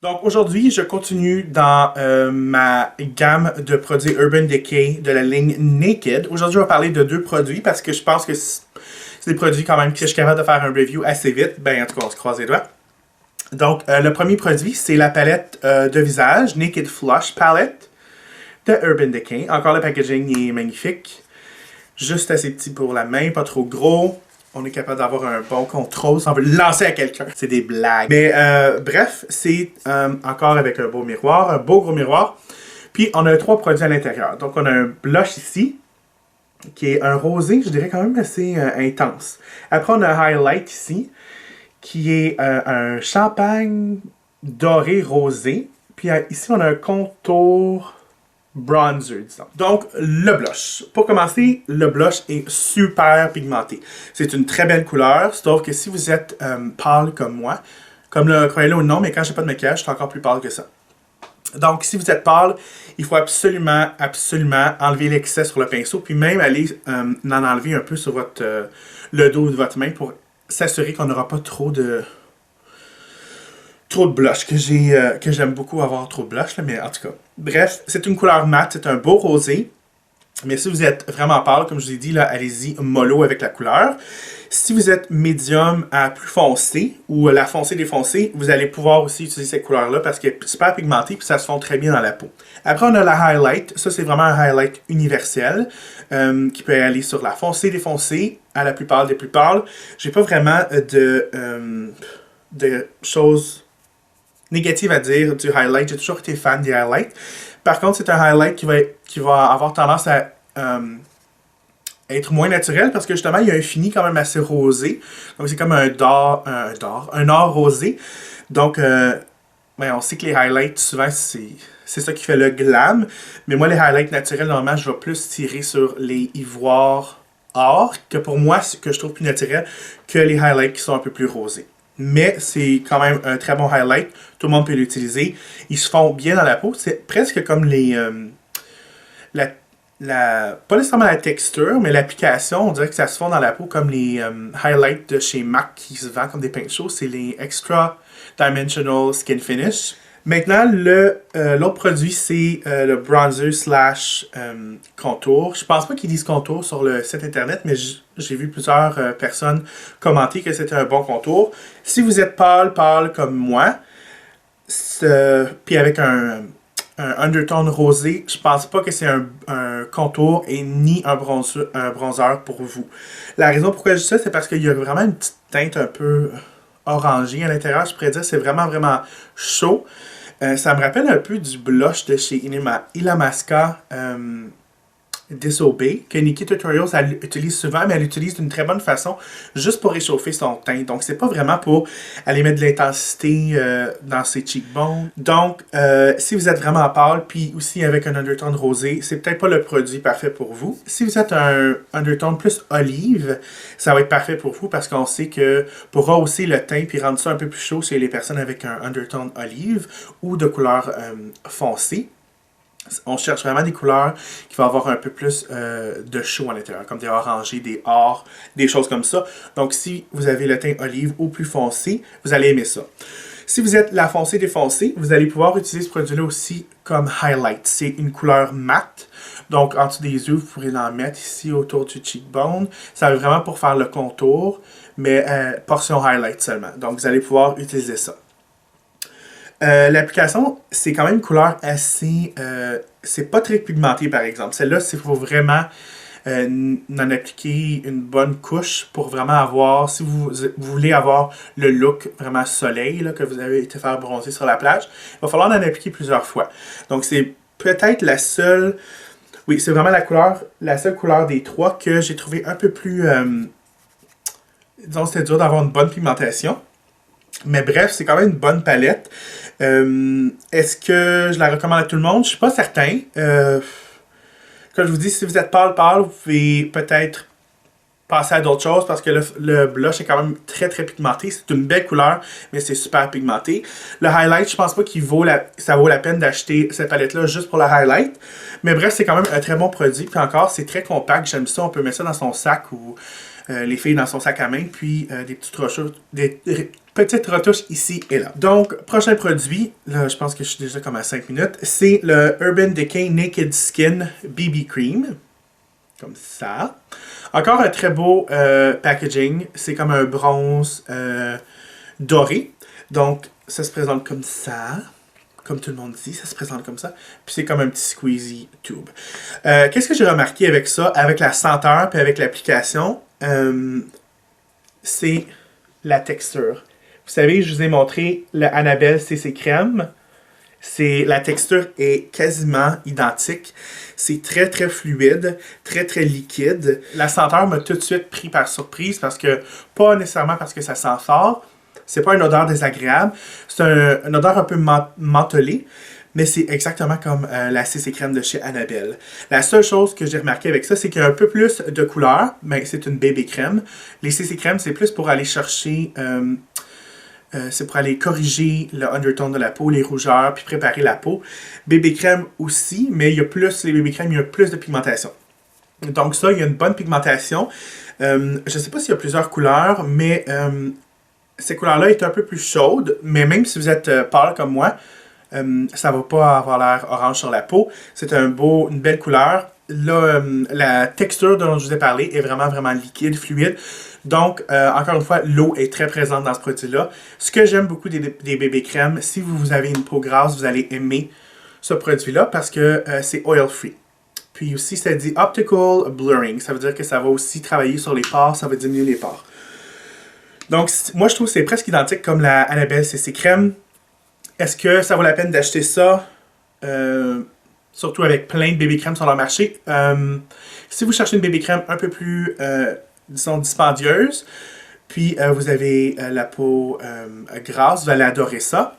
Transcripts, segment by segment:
Donc aujourd'hui, je continue dans ma gamme de produits Urban Decay de la ligne Naked. Aujourd'hui, je vais parler de deux produits parce que je pense que c'est des produits quand même que je suis capable de faire un review assez vite. Ben, en tout cas, on se croise les doigts. Donc, le premier produit, c'est la palette de visage Naked Flush Palette de Urban Decay. Encore, le packaging est magnifique. Juste assez petit pour la main, pas trop gros. On est capable d'avoir un bon contrôle si on veut le lancer à quelqu'un. C'est des blagues. Mais bref, c'est encore avec un beau miroir, un beau gros miroir. Puis on a trois produits à l'intérieur. Donc on a un blush ici, qui est un rosé, je dirais quand même assez intense. Après on a un highlight ici, qui est un champagne doré rosé. Puis ici on a un contour bronzer, disons. Donc, le blush. Pour commencer, le blush est super pigmenté. C'est une très belle couleur, sauf que si vous êtes pâle comme moi, comme le croyez-le ou non, mais quand j'ai pas de maquillage, je suis encore plus pâle que ça. Donc, si vous êtes pâle, il faut absolument enlever l'excès sur le pinceau, puis même aller en enlever un peu sur votre, le dos de votre main pour s'assurer qu'on n'aura pas trop de blush, que j'aime beaucoup avoir trop de blush, là, mais en tout cas. Bref, c'est une couleur mate, c'est un beau rosé. Mais si vous êtes vraiment pâle, comme je vous ai dit, là, allez-y mollo avec la couleur. Si vous êtes médium à plus foncé, ou la foncée défoncée, vous allez pouvoir aussi utiliser cette couleur-là parce qu'elle est super pigmentée puis ça se fond très bien dans la peau. Après, on a la highlight. Ça, c'est vraiment un highlight universel qui peut aller sur la foncée défoncée, à la plus pâle des plus pâles. J'ai pas vraiment de choses négative à dire du highlight. J'ai toujours été fan des highlights. Par contre, c'est un highlight qui va avoir tendance à être moins naturel parce que justement, il y a un fini quand même assez rosé. Donc, c'est comme un or rosé. Donc, on sait que les highlights, souvent, c'est ça qui fait le glam. Mais moi, les highlights naturels, normalement, je vais plus tirer sur les ivoires or, que pour moi, c'est que je trouve plus naturel que les highlights qui sont un peu plus rosés. Mais c'est quand même un très bon highlight. Tout le monde peut l'utiliser. Ils se font bien dans la peau. C'est presque comme les... pas nécessairement la texture, mais l'application. On dirait que ça se fond dans la peau comme les highlights de chez MAC qui se vendent comme des pinceaux. C'est les Extra Dimensional Skin Finish. Maintenant, l'autre produit, c'est le bronzer slash contour. Je pense pas qu'ils disent contour sur le site internet, mais j'ai vu plusieurs personnes commenter que c'était un bon contour. Si vous êtes pâle comme moi, puis avec un undertone rosé, je pense pas que c'est un contour et ni un bronzer pour vous. La raison pourquoi je dis ça, c'est parce qu'il y a vraiment une petite teinte un peu orangée à l'intérieur. Je pourrais dire que c'est vraiment chaud. Ça me rappelle un peu du blush de chez Illamasqua Disobey, que Nikki Tutorials elle utilise souvent, mais elle l'utilise d'une très bonne façon, juste pour réchauffer son teint. Donc, c'est pas vraiment pour aller mettre de l'intensité dans ses cheekbones. Donc, si vous êtes vraiment pâle, puis aussi avec un undertone rosé, c'est peut-être pas le produit parfait pour vous. Si vous êtes un undertone plus olive, ça va être parfait pour vous parce qu'on sait que pour rehausser le teint puis rendre ça un peu plus chaud, c'est les personnes avec un undertone olive ou de couleur foncée. On cherche vraiment des couleurs qui vont avoir un peu plus de chaud à l'intérieur, comme des orangés, des or, des choses comme ça. Donc, si vous avez le teint olive ou plus foncé, vous allez aimer ça. Si vous êtes la foncée défoncée, vous allez pouvoir utiliser ce produit-là aussi comme highlight. C'est une couleur mate. Donc, en dessous des yeux, vous pourrez en mettre ici autour du cheekbone. Ça va vraiment pour faire le contour, mais portion highlight seulement. Donc, vous allez pouvoir utiliser ça. L'application, c'est quand même une couleur assez... c'est pas très pigmenté, par exemple. Celle-là, il faut vraiment en appliquer une bonne couche pour vraiment avoir... Si vous voulez avoir le look vraiment soleil, là, que vous avez été faire bronzer sur la plage, il va falloir en appliquer plusieurs fois. Donc, c'est peut-être la seule... Oui, c'est vraiment la seule couleur des trois que j'ai trouvé un peu plus... disons, c'était dur d'avoir une bonne pigmentation. Mais bref, c'est quand même une bonne palette. Est-ce que je la recommande à tout le monde? Je suis pas certain. Comme je vous dis, si vous êtes pâle, vous pouvez peut-être passer à d'autres choses parce que le blush est quand même très pigmenté. C'est une belle couleur, mais c'est super pigmenté. Le highlight, je pense pas qu'il ça vaut la peine d'acheter cette palette-là juste pour le highlight. Mais bref, c'est quand même un très bon produit. Puis encore, c'est très compact. J'aime ça. On peut mettre ça dans son sac ou les filles dans son sac à main. Puis des petites petites retouches ici et là. Donc, prochain produit, là je pense que je suis déjà comme à 5 minutes, c'est le Urban Decay Naked Skin BB Cream. Comme ça. Encore un très beau packaging. C'est comme un bronze doré. Donc, ça se présente comme ça. Comme tout le monde dit, ça se présente comme ça. Puis c'est comme un petit squeezy tube. Qu'est-ce que j'ai remarqué avec ça, avec la senteur puis avec l'application? C'est la texture. Vous savez, je vous ai montré le Annabelle CC Crème. La texture est quasiment identique. C'est très très fluide, très très liquide. La senteur m'a tout de suite pris par surprise parce que, pas nécessairement parce que ça sent fort, c'est pas une odeur désagréable, c'est une odeur un peu mentholée, mais c'est exactement comme la CC Crème de chez Annabelle. La seule chose que j'ai remarqué avec ça, c'est qu'il y a un peu plus de couleur, mais c'est une bébé crème. Les CC Crème, c'est plus pour aller chercher... c'est pour aller corriger le undertone de la peau, les rougeurs, puis préparer la peau. Bébé crème aussi, mais il y a plus, les bébé crème, il y a plus de pigmentation. Donc ça, il y a une bonne pigmentation. Je ne sais pas s'il y a plusieurs couleurs, mais ces couleurs-là est un peu plus chaudes, mais même si vous êtes pâle comme moi, ça ne va pas avoir l'air orange sur la peau. C'est une belle couleur. Là, la texture dont je vous ai parlé est vraiment, vraiment liquide, fluide. Donc, encore une fois, l'eau est très présente dans ce produit-là. Ce que j'aime beaucoup des bébés crèmes, si vous avez une peau grasse, vous allez aimer ce produit-là parce que c'est oil-free. Puis aussi, ça dit Optical Blurring. Ça veut dire que ça va aussi travailler sur les pores, ça va diminuer les pores. Donc, moi, je trouve que c'est presque identique comme la Annabelle CC Crème. Est-ce que ça vaut la peine d'acheter ça? Surtout avec plein de bébé crèmes sur le marché. Si vous cherchez une bébé crème un peu plus, disons, dispendieuse, puis vous avez la peau grasse, vous allez adorer ça.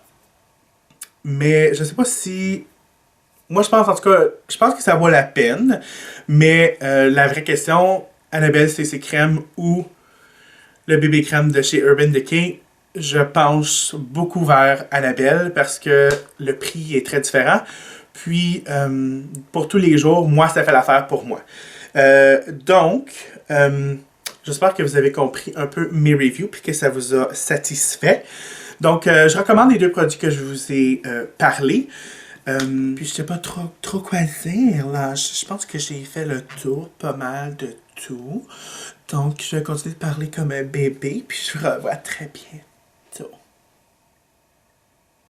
Mais je sais pas si... Moi, je pense, en tout cas, je pense que ça vaut la peine. Mais la vraie question, Annabelle CC Crème ou le bébé crème de chez Urban Decay, je penche beaucoup vers Annabelle parce que le prix est très différent. Puis, pour tous les jours, moi, ça fait l'affaire pour moi. Donc, j'espère que vous avez compris un peu mes reviews et que ça vous a satisfait. Donc, je recommande les deux produits que je vous ai parlé. Puis, je sais pas trop quoi dire, là. Je pense que j'ai fait le tour pas mal de tout. Donc, je vais continuer de parler comme un bébé, puis je vous revois très bientôt.